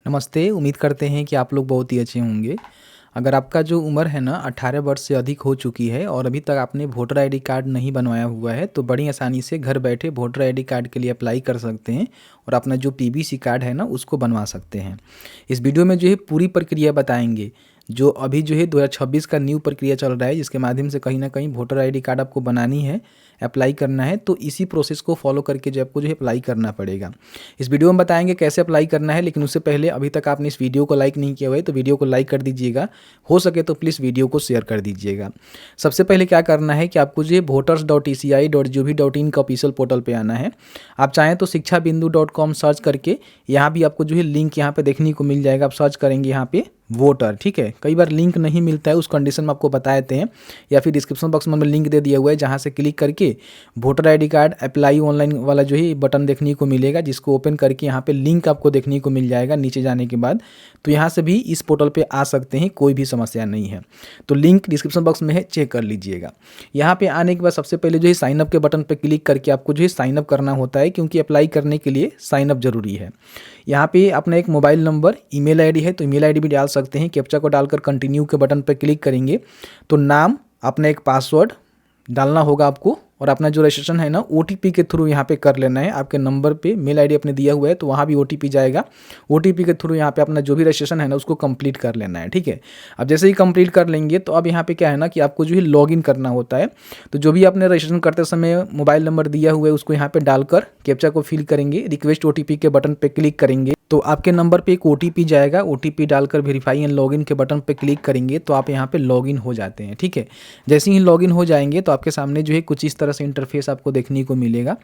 नमस्ते, उम्मीद करते हैं कि आप लोग बहुत ही अच्छे होंगे। अगर आपका जो उम्र है ना 18 वर्ष से अधिक हो चुकी है और अभी तक आपने वोटर आईडी कार्ड नहीं बनवाया हुआ है तो बड़ी आसानी से घर बैठे वोटर आईडी कार्ड के लिए अप्लाई कर सकते हैं और अपना जो पीवीसी कार्ड है ना उसको बनवा सकते हैं। इस वीडियो में जो है पूरी प्रक्रिया बताएंगे। जो अभी जो है 2026 का न्यू प्रक्रिया चल रहा है जिसके माध्यम से कहीं ना कहीं वोटर आईडी कार्ड आपको बनानी है, अप्लाई करना है, तो इसी प्रोसेस को फॉलो करके जो आपको जो है अप्लाई करना पड़ेगा। इस वीडियो में बताएंगे कैसे अप्लाई करना है, लेकिन उससे पहले अभी तक आपने इस वीडियो को लाइक नहीं किया हुआ है तो वीडियो को लाइक कर दीजिएगा। हो सके तो प्लीज़ वीडियो को शेयर कर दीजिएगा। सबसे पहले क्या करना है कि आपको जो है voters.eci.gov.in का ऑफिशियल पोर्टल पे आना है। आप चाहें तो शिक्षाबिंदु.com सर्च करके यहाँ भी आपको जो है लिंक यहाँ पे देखने को मिल जाएगा। आप सर्च करेंगे यहाँ पे वोटर, ठीक है। कई बार लिंक नहीं मिलता है, उस कंडीशन में आपको बता देते हैं, या फिर डिस्क्रिप्शन बॉक्स में लिंक दे दिया हुआ है जहाँ से क्लिक करके voter ID card apply online वाला जो है बटन देखने को मिलेगा, जिसको ओपन करके यहाँ पे लिंक आपको देखने को मिल जाएगा नीचे जाने के बाद। तो यहाँ से भी इस पोर्टल पे आ सकते हैं, कोई भी समस्या नहीं है। तो लिंक डिस्क्रिप्शन बॉक्स में है, चेक कर लीजिएगा। यहाँ पे आने के बाद सबसे पहले जो है साइन अप के बटन पर क्लिक करके आपको जो है साइन अप करना होता है, क्योंकि अप्लाई करने के लिए साइन अप जरूरी है। यहाँ पे अपना एक मोबाइल नंबर, ईमेल आईडी है तो ईमेल आईडी भी डाल सकते हैं। कैप्चा को डालकर कंटिन्यू के बटन पर क्लिक करेंगे तो नाम, अपना एक पासवर्ड डालना होगा आपको, और अपना जो रजिस्ट्रेशन है ना ओटीपी के थ्रू यहाँ पे कर लेना है। आपके नंबर पे मेल आईडी अपने दिया हुआ है तो वहाँ भी ओटीपी जाएगा। ओटीपी के थ्रू यहाँ पे अपना जो भी रजिस्ट्रेशन है ना उसको कंप्लीट कर लेना है, ठीक है। अब जैसे ही कंप्लीट कर लेंगे तो अब यहाँ पे क्या है ना कि आपको जो है लॉगिन करना होता है। तो जो भी आपने रजिस्ट्रेशन करते समय मोबाइल नंबर दिया हुआ है उसको यहाँ पे डालकर कैप्चा को फिल करेंगे। रिक्वेस्ट ओटीपी के बटन पर क्लिक करेंगे तो आपके नंबर पे एक ओटीपी जाएगा। ओटीपी डालकर वेरीफाई एंड लॉगिन के बटन पे क्लिक करेंगे तो आप यहाँ पे लॉगिन हो जाते हैं, ठीक है। जैसे ही लॉगिन हो जाएंगे तो आपके सामने जो है कुछ इस तरह से इंटरफेस आपको देखने को मिलेगा।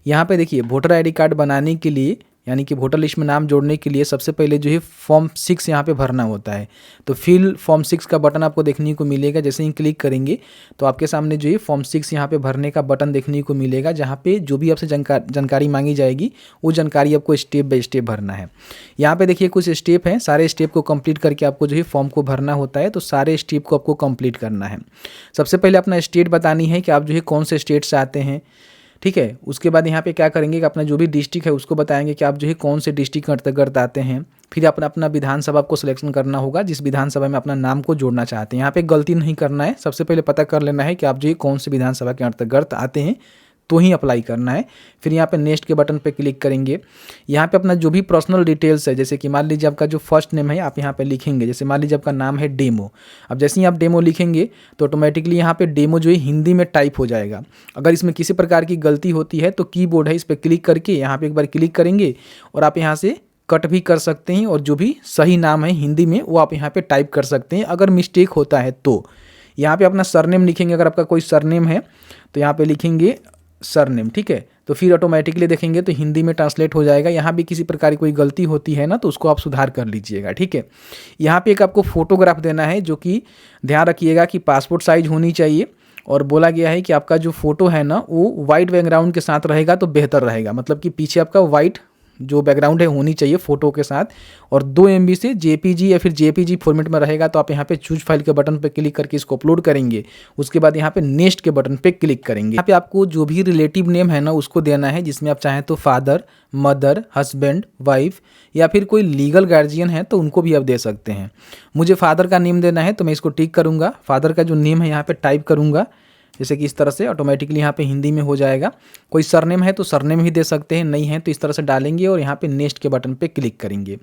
यहाँ पे देखिए वोटर आईडी कार्ड बनाने के लिए, यानी कि वोटर लिस्ट में नाम जोड़ने के लिए सबसे पहले जो है फॉर्म 6 यहाँ पे भरना होता है। तो फिल फॉर्म 6 का बटन आपको देखने को मिलेगा। जैसे ही क्लिक करेंगे तो आपके सामने जो है फॉर्म 6 यहाँ पे भरने का बटन देखने को मिलेगा, जहाँ पे जो भी आपसे जानकारी मांगी जाएगी वो जानकारी आपको स्टेप बाय स्टेप भरना है। यहाँ पे देखिए कुछ स्टेप हैं, सारे स्टेप को कंप्लीट करके आपको जो है फॉर्म को भरना होता है। तो सारे स्टेप को आपको कंप्लीट करना है। सबसे पहले अपना स्टेट बतानी है कि आप जो है कौन से स्टेट से आते हैं, ठीक है। उसके बाद यहाँ पे क्या करेंगे कि अपना जो भी डिस्ट्रिक्ट है उसको बताएंगे कि आप जो है कौन से डिस्ट्रिक्ट के अंतर्गत आते हैं। फिर अपना विधानसभा को सिलेक्शन करना होगा, जिस विधानसभा में अपना नाम को जोड़ना चाहते हैं। यहाँ पे गलती नहीं करना है, सबसे पहले पता कर लेना है कि आप जो है कौन से विधानसभा के अंतर्गत आते हैं तो ही अप्लाई करना है। फिर यहाँ पे नेक्स्ट के बटन पे क्लिक करेंगे। यहाँ पे अपना जो भी पर्सनल डिटेल्स है, जैसे कि मान लीजिए आपका जो फर्स्ट नेम है आप यहाँ पे लिखेंगे। जैसे मान लीजिए आपका नाम है डेमो। अब जैसे ही आप डेमो लिखेंगे तो ऑटोमेटिकली यहाँ पे डेमो जो है हिंदी में टाइप हो जाएगा। अगर इसमें किसी प्रकार की गलती होती है तो कीबोर्ड है, इस पर क्लिक करके यहाँ पे एक बार क्लिक करेंगे और आप यहाँ से कट भी कर सकते हैं, और जो भी सही नाम है हिंदी में वो आप यहाँ पे टाइप कर सकते हैं। अगर मिस्टेक होता है तो यहाँ पे अपना सरनेम लिखेंगे। अगर आपका कोई सरनेम है तो यहाँ पे लिखेंगे सरनेम, ठीक है। तो फिर ऑटोमेटिकली देखेंगे तो हिंदी में ट्रांसलेट हो जाएगा। यहाँ भी किसी प्रकार की कोई गलती होती है ना तो उसको आप सुधार कर लीजिएगा, ठीक है। यहाँ पे एक आपको फोटोग्राफ देना है, जो कि ध्यान रखिएगा कि पासपोर्ट साइज होनी चाहिए। और बोला गया है कि आपका जो फोटो है ना वो वाइट बैकग्राउंड के साथ रहेगा तो बेहतर रहेगा। मतलब कि पीछे आपका वाइट जो बैकग्राउंड है होनी चाहिए फोटो के साथ, और 2 MB से JPG या फिर JPG फॉर्मेट में रहेगा। तो आप यहाँ पे चूज फाइल के बटन पे क्लिक करके इसको अपलोड करेंगे। उसके बाद यहाँ पे नेक्स्ट के बटन पे क्लिक करेंगे। यहाँ पे आपको जो भी रिलेटिव नेम है ना उसको देना है, जिसमें आप चाहें तो फादर, मदर, हस्बैंड, वाइफ या फिर कोई लीगल गार्जियन है तो उनको भी आप दे सकते हैं। मुझे फादर का नेम देना है तो मैं इसको टिक करूँगा। फादर का जो नेम है यहाँ पे टाइप करूँगा, जैसे कि इस तरह से ऑटोमेटिकली यहाँ पे हिंदी में हो जाएगा। कोई सरनेम है तो सरनेम भी दे सकते हैं, नहीं है तो इस तरह से डालेंगे और यहाँ पे नेक्स्ट के बटन पे क्लिक करेंगे।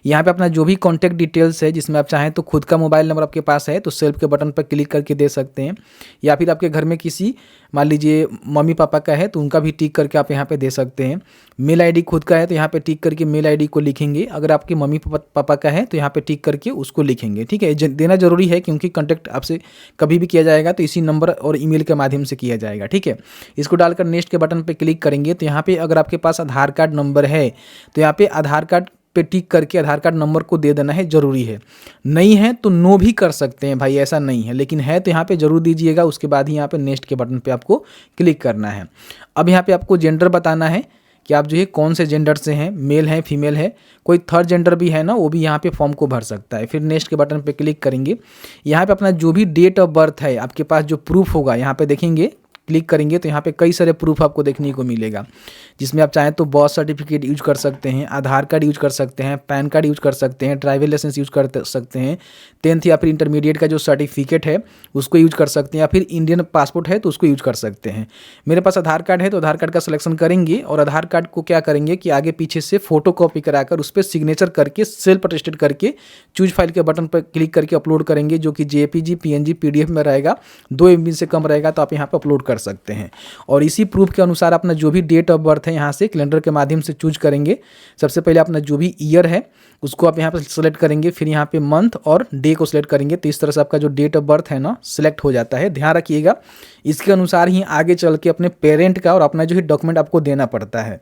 यहाँ पे अपना जो भी कॉन्टैक्ट डिटेल्स है, जिसमें आप चाहें तो खुद का मोबाइल नंबर आपके पास है तो सेल्फ के बटन पर क्लिक करके दे सकते हैं, या फिर आपके घर में किसी मान लीजिए मम्मी पापा का है तो उनका भी टिक करके आप यहाँ पे दे सकते हैं। मेल आईडी खुद का है तो यहाँ पे टिक करके मेल आईडी को लिखेंगे। अगर आपके मम्मी पापा का है तो यहाँ पे टिक करके उसको लिखेंगे, ठीक है। देना जरूरी है क्योंकि कॉन्टैक्ट आपसे कभी भी किया जाएगा तो इसी नंबर और ईमेल के माध्यम से किया जाएगा, ठीक है। इसको डालकर नेक्स्ट के बटन पे क्लिक करेंगे तो यहाँ पे अगर आपके पास आधार कार्ड नंबर है तो यहाँ पे आधार कार्ड पे टिक करके आधार कार्ड नंबर को दे देना है, जरूरी है। नहीं है तो नो भी कर सकते हैं भाई, ऐसा नहीं है, लेकिन है तो यहाँ पे जरूर दीजिएगा। उसके बाद ही यहाँ पे नेक्स्ट के बटन पे आपको क्लिक करना है। अब यहाँ पे आपको जेंडर बताना है कि आप जो है कौन से जेंडर से हैं, मेल है, फीमेल है, कोई थर्ड जेंडर भी है ना वो भी यहाँ पे फॉर्म को भर सकता है। फिर नेक्स्ट के बटन पे क्लिक करेंगे। यहाँ पे अपना जो भी डेट ऑफ बर्थ है आपके पास जो प्रूफ होगा यहाँ पे देखेंगे क्लिक करेंगे तो यहाँ पे कई सारे प्रूफ आपको देखने को मिलेगा, जिसमें आप चाहें तो बर्थ सर्टिफिकेट यूज कर सकते हैं, आधार कार्ड यूज कर सकते हैं, पैन कार्ड यूज कर सकते हैं, ड्राइविंग लाइसेंस यूज कर सकते हैं, 10th या फिर इंटरमीडिएट का जो सर्टिफिकेट है उसको यूज कर सकते हैं, या फिर इंडियन पासपोर्ट है तो उसको यूज कर सकते हैं। मेरे पास आधार कार्ड है तो आधार कार्ड का सिलेक्शन करेंगे और आधार कार्ड को क्या करेंगे कि आगे पीछे से फोटो कॉपी कराकर उस पर सिग्नेचर करके सेल्फ अटेस्टेड करके चूज फाइल के बटन पर क्लिक करके अपलोड करेंगे, जो कि जेपीजी, पीएनजी, पीडीएफ में रहेगा, 2 MB से कम रहेगा तो आप यहाँ पर अपलोड कर सकते हैं। और इसी प्रूफ के अनुसार अपना जो भी डेट ऑफ बर्थ है यहाँ से कैलेंडर के माध्यम से चूज करेंगे। सबसे पहले अपना जो भी ईयर है उसको आप यहाँ पर सेलेक्ट करेंगे, फिर यहाँ पे मंथ और डे को सिलेक्ट करेंगे, तो इस तरह से आपका जो डेट ऑफ बर्थ है ना सिलेक्ट हो जाता है। ध्यान रखिएगा इसके अनुसार ही आगे चल के अपने पेरेंट का और अपना जो है डॉक्यूमेंट आपको देना पड़ता है।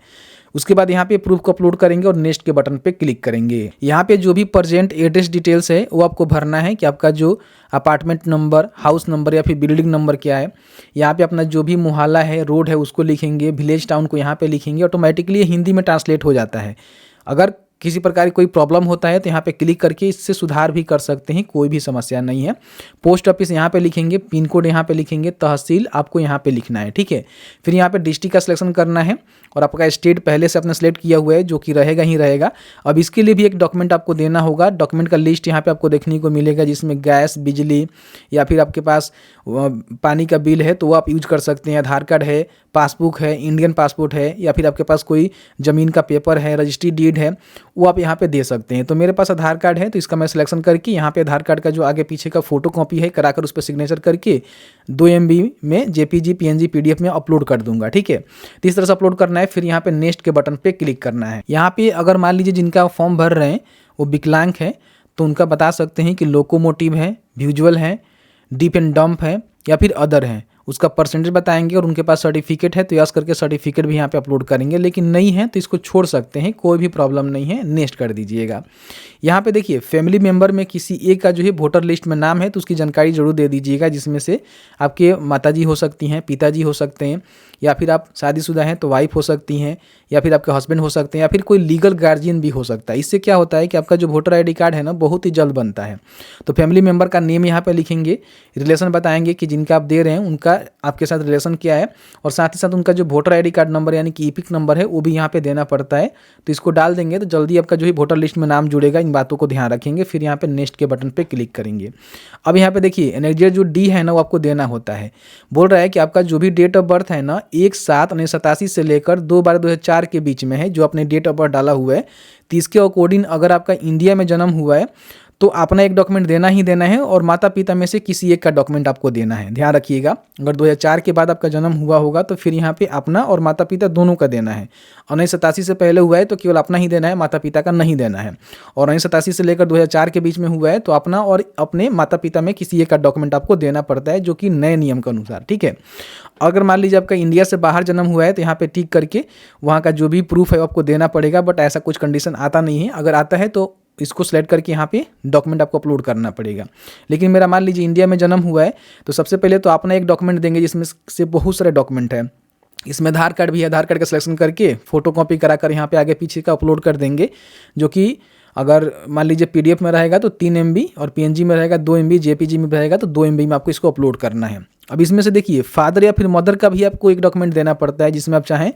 उसके बाद यहाँ पे प्रूफ को अपलोड करेंगे और नेक्स्ट के बटन पे क्लिक करेंगे। यहाँ पे जो भी प्रेजेंट एड्रेस डिटेल्स है वो आपको भरना है कि आपका जो अपार्टमेंट नंबर, हाउस नंबर या फिर बिल्डिंग नंबर क्या है। यहाँ पे अपना जो भी मोहल्ला है, रोड है उसको लिखेंगे, विलेज टाउन को यहाँ पे लिखेंगे, ऑटोमेटिकली हिंदी में ट्रांसलेट हो जाता है। अगर किसी प्रकार की कोई प्रॉब्लम होता है तो यहाँ पे क्लिक करके इससे सुधार भी कर सकते हैं, कोई भी समस्या नहीं है। पोस्ट ऑफिस यहाँ पे लिखेंगे, पिन कोड यहाँ पे लिखेंगे, तहसील आपको यहाँ पे लिखना है, ठीक है। फिर यहाँ पे डिस्ट्रिक्ट का सिलेक्शन करना है और आपका स्टेट पहले से आपने सेलेक्ट किया हुआ है जो कि रहेगा ही रहेगा। अब इसके लिए भी एक डॉक्यूमेंट आपको देना होगा। डॉक्यूमेंट का लिस्ट यहाँ पे आपको देखने को मिलेगा, जिसमें गैस, बिजली या फिर आपके पास पानी का बिल है तो वो आप यूज कर सकते हैं। आधार कार्ड है, पासबुक है, इंडियन पासपोर्ट है, या फिर आपके पास कोई ज़मीन का पेपर है, रजिस्ट्री डीड है, वो आप यहाँ पे दे सकते हैं। तो मेरे पास आधार कार्ड है तो इसका मैं सिलेक्शन करके यहाँ पे आधार कार्ड का जो आगे पीछे का फोटो कॉपी है कराकर उस पर सिग्नेचर करके 2 MB में जेपीजी, पीएनजी, पीडीएफ में अपलोड कर दूंगा, ठीक है। तो इस तरह से अपलोड करना है। फिर यहाँ पे नेक्स्ट के बटन पे क्लिक करना है। यहाँ पे अगर मान लीजिए जिनका फॉर्म भर रहे हैं वो विकलांग है तो उनका बता सकते हैं कि लोकोमोटिव है, विजुअल है, डीप एंड डंप है या फिर अदर है, उसका परसेंटेज बताएंगे। और उनके पास सर्टिफिकेट है तो यस करके सर्टिफिकेट भी यहाँ पे अपलोड करेंगे, लेकिन नहीं है तो इसको छोड़ सकते हैं, कोई भी प्रॉब्लम नहीं है, नेक्स्ट कर दीजिएगा। यहाँ पे देखिए फैमिली मेंबर में किसी एक का जो है वोटर लिस्ट में नाम है तो उसकी जानकारी जरूर दे दीजिएगा, जिसमें से आपके माताजी हो सकती हैं, पिताजी हो सकते हैं, या फिर आप शादीशुदा हैं तो वाइफ हो सकती हैं, या फिर आपके हस्बैंड हो सकते हैं, या फिर कोई लीगल गार्जियन भी हो सकता है। इससे क्या होता है कि आपका जो वोटर ID कार्ड है ना बहुत ही जल्द बनता है। तो फैमिली मेंबर का नेम यहाँ पे लिखेंगे, रिलेशन बताएंगे कि जिनका आप दे रहे हैं उनका आपके साथ रिलेशन क्या है, और साथ ही साथ उनका जो वोटर ID कार्ड नंबर यानी कि ईपिक नंबर है वो भी यहाँ पे देना पड़ता है। तो इसको डाल देंगे तो जल्दी आपका जो है वोटर लिस्ट में नाम जुड़ेगा। इन बातों को ध्यान रखेंगे। फिर यहाँ पे नेक्स्ट के बटन पे क्लिक करेंगे। अब यहाँ पे देखिए एनेक्जर जो डी है ना वो आपको देना होता है। बोल रहा है कि आपका जो भी डेट ऑफ बर्थ है ना 1/7/87 से लेकर 2/12/2004 के बीच में है, जो आपने डेट ऑफ बर्थ डाला हुआ है। तो इसके अकॉर्डिंग अगर आपका इंडिया में जन्म हुआ है तो अपना एक डॉक्यूमेंट देना ही देना है, और माता पिता में से किसी एक का डॉक्यूमेंट आपको देना है। ध्यान रखिएगा, अगर 2004 के बाद आपका जन्म हुआ होगा तो फिर यहाँ पे अपना और माता पिता दोनों का देना है। 1987 से पहले हुआ है तो केवल अपना ही देना है, माता पिता का नहीं देना है। और 1987 से लेकर 2004 के बीच में हुआ है तो अपना और अपने माता पिता में किसी एक का डॉक्यूमेंट आपको देना पड़ता है, जो कि नए नियम के अनुसार, ठीक है। अगर मान लीजिए आपका इंडिया से बाहर जन्म हुआ है तो यहाँ पे टिक करके वहाँ का जो भी प्रूफ है आपको देना पड़ेगा, बट ऐसा कुछ कंडीशन आता नहीं है। अगर आता है तो इसको सेलेक्ट करके यहाँ पे डॉक्यूमेंट आपको अपलोड करना पड़ेगा। लेकिन मेरा मान लीजिए इंडिया में जन्म हुआ है तो सबसे पहले तो अपना एक डॉक्यूमेंट देंगे, जिसमें से बहुत सारे डॉक्यूमेंट है। इसमें आधार कार्ड भी है, आधार कार्ड का सिलेक्शन करके फोटो कॉपी कराकर यहाँ पे आगे पीछे का अपलोड कर देंगे, जो कि अगर मान लीजिए पीडीएफ में रहेगा तो 3 MB और पीएनजी में रहेगा 2 MB, जेपीजी में रहेगा तो 2 MB में आपको इसको अपलोड करना है। अब इसमें से देखिए फादर या फिर मदर का भी आपको एक डॉक्यूमेंट देना पड़ता है, जिसमें आप चाहें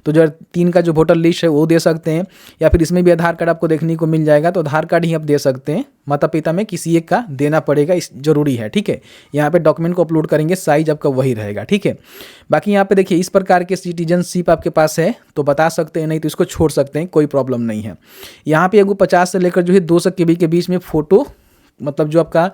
तो जो 3 का जो वोटर लिस्ट है वो दे सकते हैं, या फिर इसमें भी आधार कार्ड आपको देखने को मिल जाएगा तो आधार कार्ड ही आप दे सकते हैं। माता पिता में किसी एक का देना पड़ेगा, इस जरूरी है, ठीक है। यहाँ पे डॉक्यूमेंट को अपलोड करेंगे, साइज आपका वही रहेगा, ठीक है। बाकी यहाँ पे देखिए इस प्रकार के सिटीजनशिप आपके पास है तो बता सकते हैं, नहीं तो इसको छोड़ सकते हैं, कोई प्रॉब्लम नहीं है। यहाँ पे एगो 50 से लेकर जो है 200 KB के बीच में फोटो, मतलब जो आपका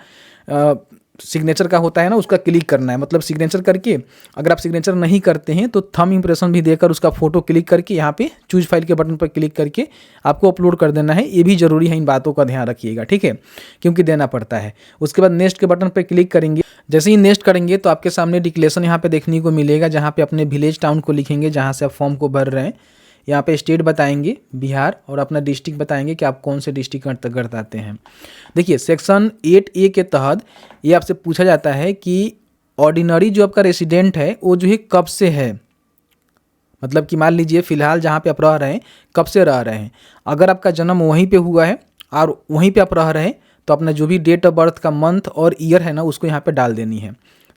सिग्नेचर का होता है ना उसका क्लिक करना है। मतलब सिग्नेचर करके अगर आप सिग्नेचर नहीं करते हैं तो थंब इंप्रेशन भी देकर उसका फोटो क्लिक करके यहाँ पे चूज फाइल के बटन पर क्लिक करके आपको अपलोड कर देना है। ये भी जरूरी है, इन बातों का ध्यान रखिएगा, ठीक है, क्योंकि देना पड़ता है। उसके बाद नेक्स्ट के बटन पर क्लिक करेंगे। जैसे ही नेक्स्ट करेंगे तो आपके सामने डिक्लेरेशन यहाँ पे देखने को मिलेगा, जहाँ पे अपने विलेज टाउन को लिखेंगे जहाँ से आप फॉर्म को भर रहे हैं। यहाँ पे स्टेट बताएंगे बिहार, और अपना डिस्ट्रिक्ट बताएंगे कि आप कौन से डिस्ट्रिक्ट के अंतर्गत आते हैं। देखिए सेक्शन 8A के तहत ये आपसे पूछा जाता है कि ऑर्डिनरी जो आपका रेसिडेंट है वो जो है कब से है, मतलब कि मान लीजिए फिलहाल जहाँ पे आप रह रहे हैं कब से रह रहे हैं। अगर आपका जन्म वहीं पे हुआ है और वहीं पे आप रह रहे हैं तो अपना जो भी डेट ऑफ बर्थ का मंथ और ईयर है ना उसको यहाँ पे डाल देनी है।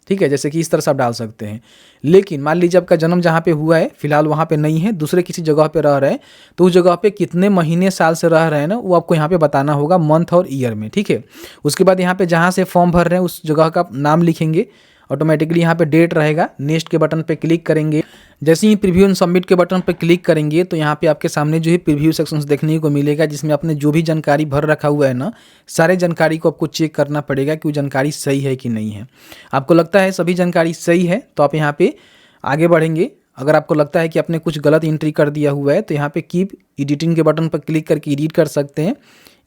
ठीक है, जैसे कि इस तरह से आप डाल सकते हैं। लेकिन मान लीजिए आपका जन्म जहाँ पे हुआ है फिलहाल वहाँ पे नहीं है, दूसरे किसी जगह पे रह रहे हैं, तो उस जगह पे कितने महीने साल से रह रहे हैं ना, वो आपको यहाँ पे बताना होगा मंथ और ईयर में। ठीक है, उसके बाद यहाँ पे जहाँ से फॉर्म भर रहे हैं उस जगह का नाम लिखेंगे, ऑटोमेटिकली यहाँ पे डेट रहेगा। नेक्स्ट के बटन पे क्लिक करेंगे। जैसे ही प्रीव्यू एंड सबमिट के बटन पे क्लिक करेंगे तो यहाँ पे आपके सामने जो है प्रीव्यू सेक्शंस देखने को मिलेगा, जिसमें आपने जो भी जानकारी भर रखा हुआ है ना, सारे जानकारी को आपको चेक करना पड़ेगा कि वो जानकारी सही है कि नहीं है। आपको लगता है सभी जानकारी सही है तो आप यहाँ पे आगे बढ़ेंगे। अगर आपको लगता है कि आपने कुछ गलत एंट्री कर दिया हुआ है तो यहाँ पे कीप एडिटिंग के बटन पर क्लिक करके एडिट कर सकते हैं।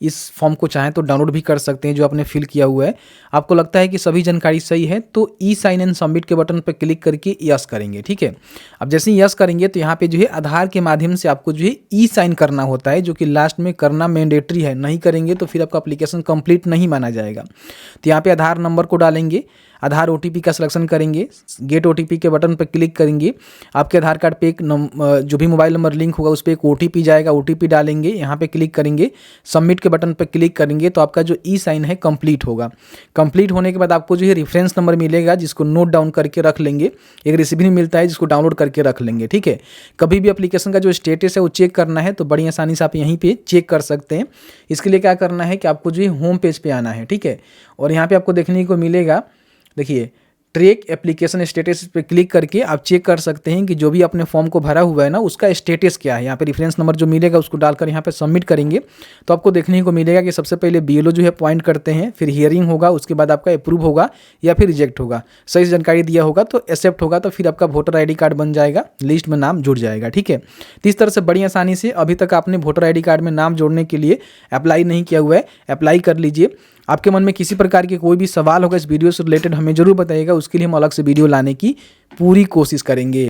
इस फॉर्म को चाहें तो डाउनलोड भी कर सकते हैं जो आपने फिल किया हुआ है। आपको लगता है कि सभी जानकारी सही है तो ई साइन एंड सबमिट के बटन पर क्लिक करके यस करेंगे। ठीक है, अब जैसे ही यस करेंगे तो यहाँ पे जो है आधार के माध्यम से आपको जो है ई साइन करना होता है, जो कि लास्ट में करना मैंडेटरी है। नहीं करेंगे तो फिर आपका एप्लीकेशन कंप्लीट नहीं माना जाएगा। तो यहाँ पे आधार नंबर को डालेंगे, आधार ओटीपी का सिलेक्शन करेंगे, गेट ओटीपी के बटन पर क्लिक करेंगे। आपके आधार कार्ड पे एक जो भी मोबाइल नंबर लिंक होगा उस पर एक ओटीपी जाएगा, ओटीपी डालेंगे, यहाँ पे क्लिक करेंगे, सबमिट के बटन पर क्लिक करेंगे तो आपका जो ई साइन है कंप्लीट होगा। कंप्लीट होने के बाद आपको जो है रेफरेंस नंबर मिलेगा जिसको नोट डाउन करके रख लेंगे। एक रिसिप्ट भी मिलता है जिसको डाउनलोड करके रख लेंगे। ठीक है, कभी भी एप्लीकेशन का जो स्टेटस है वो चेक करना है तो बड़ी आसानी से आप यहीं पे चेक कर सकते हैं। इसके लिए क्या करना है कि आपको जो है होम पेज पे आना है। ठीक है, और यहाँ पे आपको देखने को मिलेगा, देखिए ट्रैक एप्लीकेशन स्टेटस पे क्लिक करके आप चेक कर सकते हैं कि जो भी अपने फॉर्म को भरा हुआ है ना उसका स्टेटस क्या है। यहाँ पे रेफरेंस नंबर जो मिलेगा उसको डालकर यहाँ पे सबमिट करेंगे तो आपको देखने को मिलेगा कि सबसे पहले बीएलओ जो है पॉइंट करते हैं, फिर हियरिंग होगा, उसके बाद आपका अप्रूव होगा या फिर रिजेक्ट होगा। सही जानकारी दिया होगा तो एक्सेप्ट होगा तो फिर आपका वोटर आई कार्ड बन जाएगा, लिस्ट में नाम जुड़ जाएगा। ठीक है, तो इस तरह से बड़ी आसानी से अभी तक आपने वोटर आई कार्ड में नाम जोड़ने के लिए अप्लाई नहीं किया हुआ है, अप्लाई कर लीजिए। आपके मन में किसी प्रकार के कोई भी सवाल होगा इस वीडियो से रिलेटेड हमें जरूर बताइएगा, उसके लिए हम अलग से वीडियो लाने की पूरी कोशिश करेंगे।